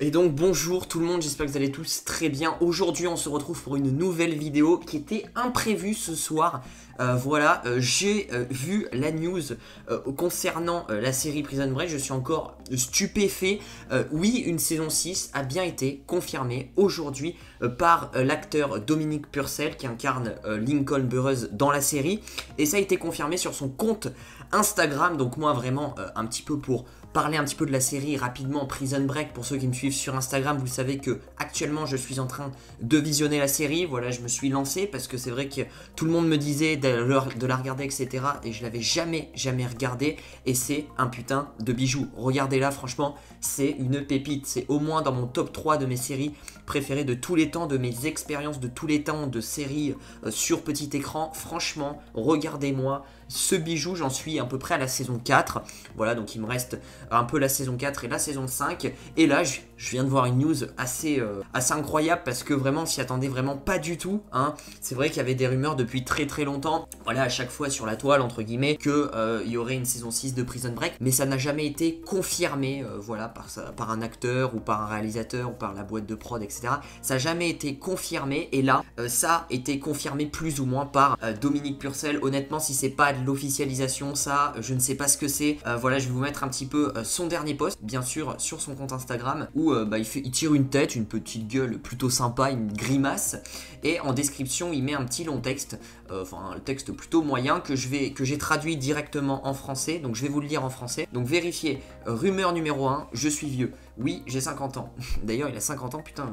Et donc bonjour tout le monde, j'espère que vous allez tous très bien. Aujourd'hui on se retrouve pour une nouvelle vidéo qui était imprévue ce soir. J'ai vu la news concernant la série Prison Break, je suis encore stupéfait. Oui, une saison 6 a bien été confirmée aujourd'hui par l'acteur Dominique Purcell qui incarne Lincoln Burrows dans la série. Et ça a été confirmé sur son compte Instagram, donc moi vraiment un petit peu pour parler un petit peu de la série rapidement. Prison Break, pour ceux qui me suivent sur Instagram, vous savez que actuellement je suis en train de visionner la série. Voilà, je me suis lancé parce que c'est vrai que tout le monde me disait de la regarder, etc. Et je l'avais jamais regardé. Et c'est un putain de bijou. Regardez-la, franchement, c'est une pépite. C'est au moins dans mon top 3 de mes séries préférées de tous les temps, de mes expériences de tous les temps de séries sur petit écran. Franchement, regardez-moi ce bijou, j'en suis à peu près à la saison 4. Voilà, donc il me reste un peu la saison 4 et la saison 5. Et là, je viens de voir une news assez incroyable parce que vraiment, on s'y attendait vraiment pas du tout. Hein. C'est vrai qu'il y avait des rumeurs depuis très longtemps. Voilà, à chaque fois sur la toile, entre guillemets, qu'il y aurait une saison 6 de Prison Break. Mais ça n'a jamais été confirmé, voilà, par un acteur ou par un réalisateur ou par la boîte de prod, etc. Ça n'a jamais été confirmé. Et là, ça a été confirmé plus ou moins par Dominique Purcell. Honnêtement, si c'est pas de l'officialisation, ça, je ne sais pas ce que c'est. Voilà, je vais vous mettre un petit peu son dernier post, bien sûr, sur son compte Instagram, où il tire une tête, une petite gueule plutôt sympa, une grimace, et en description, il met un petit long texte, un texte plutôt moyen, que j'ai traduit directement en français, donc je vais vous le lire en français. Donc vérifiez, rumeur numéro 1, je suis vieux. Oui, j'ai 50 ans. D'ailleurs, il a 50 ans, putain,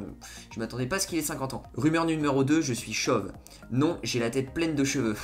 je m'attendais pas à ce qu'il ait 50 ans. Rumeur numéro 2, je suis chauve. Non, j'ai la tête pleine de cheveux.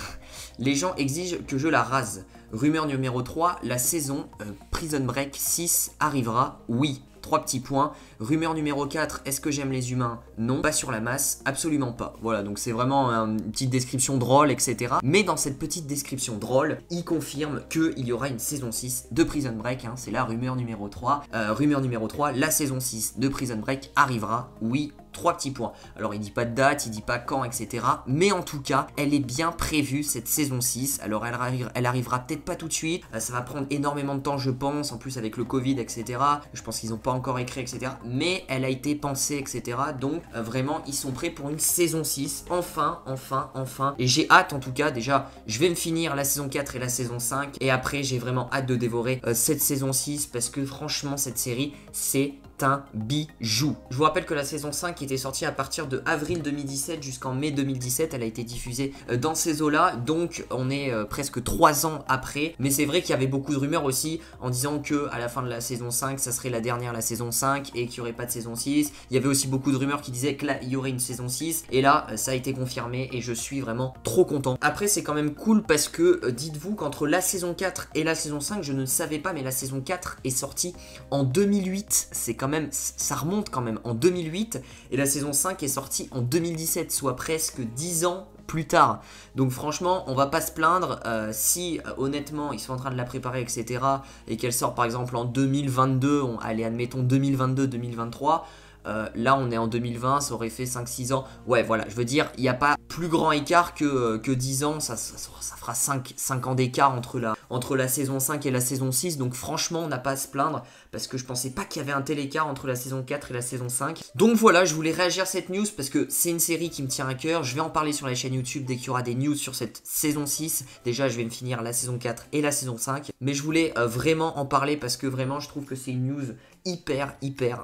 Les gens exigent que je la rase. Rumeur numéro 3, la saison Prison Break 6 arrivera. Oui. 3 petits points. Rumeur numéro 4, est-ce que j'aime les humains? Non, pas sur la masse, absolument pas. Voilà, donc c'est vraiment une petite description drôle, etc. Mais dans cette petite description drôle, il confirme qu'il y aura une saison 6 de Prison Break, hein, c'est la rumeur numéro 3. Rumeur numéro 3, la saison 6 de Prison Break arrivera, oui. 3 petits points. Alors il dit pas de date, il dit pas quand, etc. Mais en tout cas, elle est bien prévue cette saison 6. Alors elle arrivera peut-être pas tout de suite. Ça va prendre énormément de temps, je pense. En plus avec le Covid, etc. Je pense qu'ils n'ont pas encore écrit, etc. Mais elle a été pensée, etc. Donc vraiment, ils sont prêts pour une saison 6. Enfin. Et j'ai hâte en tout cas. Déjà, je vais me finir la saison 4 et la saison 5. Et après, j'ai vraiment hâte de dévorer cette saison 6. Parce que franchement, cette série, c'est un bijou. Je vous rappelle que la saison 5 était sortie à partir de avril 2017 jusqu'en mai 2017. Elle a été diffusée dans ces eaux-là. Donc on est presque 3 ans après. Mais c'est vrai qu'il y avait beaucoup de rumeurs aussi en disant que à la fin de la saison 5, ça serait la dernière, la saison 5, et qu'il n'y aurait pas de saison 6. Il y avait aussi beaucoup de rumeurs qui disaient que là, il y aurait une saison 6. Et là, ça a été confirmé et je suis vraiment trop content. Après, c'est quand même cool parce que dites-vous qu'entre la saison 4 et la saison 5, je ne savais pas, mais la saison 4 est sortie en 2008. C'est quand même, ça remonte quand même en 2008, et la saison 5 est sortie en 2017, soit presque 10 ans plus tard. Donc franchement, on va pas se plaindre si honnêtement ils sont en train de la préparer, etc. et qu'elle sort par exemple en 2022, allez admettons 2022-2023. Là on est en 2020, ça aurait fait 5-6 ans. Ouais voilà, je veux dire, il n'y a pas plus grand écart que 10 ans, ça fera 5 ans d'écart entre la saison 5 et la saison 6. Donc franchement on n'a pas à se plaindre parce que je pensais pas qu'il y avait un tel écart entre la saison 4 et la saison 5. Donc voilà, je voulais réagir à cette news parce que c'est une série qui me tient à cœur. Je vais en parler sur la chaîne YouTube dès qu'il y aura des news sur cette saison 6. Déjà je vais me finir la saison 4 et la saison 5. Mais je voulais vraiment en parler parce que vraiment je trouve que c'est une news hyper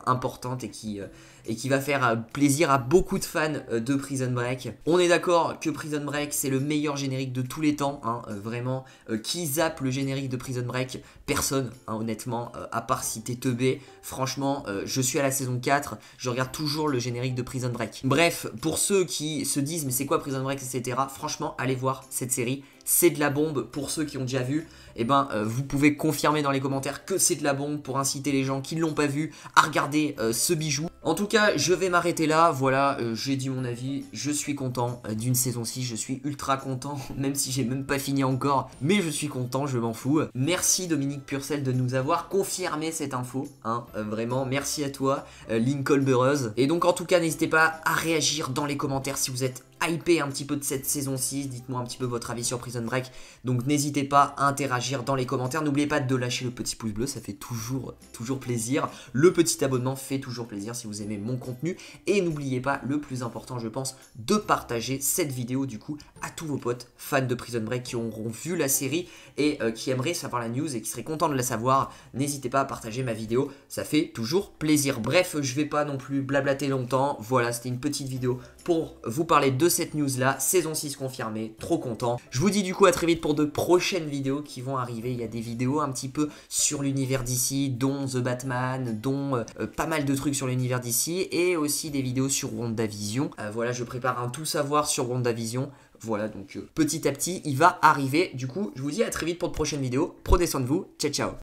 importante et qui va faire plaisir à beaucoup de fans de Prison Break. On est d'accord que Prison Break c'est le meilleur générique de tous les temps, hein, vraiment. Qui zappe le générique de Prison Break? Personne, hein, honnêtement, à part si t'es teubé. Franchement, je suis à la saison 4, je regarde toujours le générique de Prison Break. Bref, pour ceux qui se disent mais c'est quoi Prison Break, etc. Franchement, allez voir cette série, c'est de la bombe. Pour ceux qui ont déjà vu, eh ben, vous pouvez confirmer dans les commentaires que c'est de la bombe pour inciter les gens qui ne l'ont pas vu à regarder ce bijou. En tout cas, je vais m'arrêter là. Voilà, j'ai dit mon avis. Je suis content d'une saison 6. Je suis ultra content, même si j'ai même pas fini encore. Mais je suis content, je m'en fous. Merci Dominique Purcell de nous avoir confirmé cette info. Hein, vraiment, merci à toi, Lincoln Burrows. Et donc, en tout cas, n'hésitez pas à réagir dans les commentaires si vous êtes hypé un petit peu de cette saison 6. Dites-moi un petit peu votre avis sur Prison Break. Donc n'hésitez pas à interagir dans les commentaires. N'oubliez pas de lâcher le petit pouce bleu, ça fait toujours plaisir. Le petit abonnement fait toujours plaisir si vous aimez mon contenu. Et n'oubliez pas, le plus important je pense, de partager cette vidéo du coup à tous vos potes fans de Prison Break qui auront vu la série et qui aimeraient savoir la news et qui seraient contents de la savoir. N'hésitez pas à partager ma vidéo, ça fait toujours plaisir. Bref, je vais pas non plus blablater longtemps. Voilà, c'était une petite vidéo pour vous parler de cette news là, saison 6 confirmée, trop content. Je vous dis du coup à très vite pour de prochaines vidéos qui vont arriver. Il y a des vidéos un petit peu sur l'univers d'ici, dont The Batman, dont pas mal de trucs sur l'univers d'ici et aussi des vidéos sur WandaVision. Voilà, je prépare un tout savoir sur WandaVision. Voilà, donc petit à petit, il va arriver. Du coup, je vous dis à très vite pour de prochaines vidéos. Prenez soin de vous. Ciao, ciao.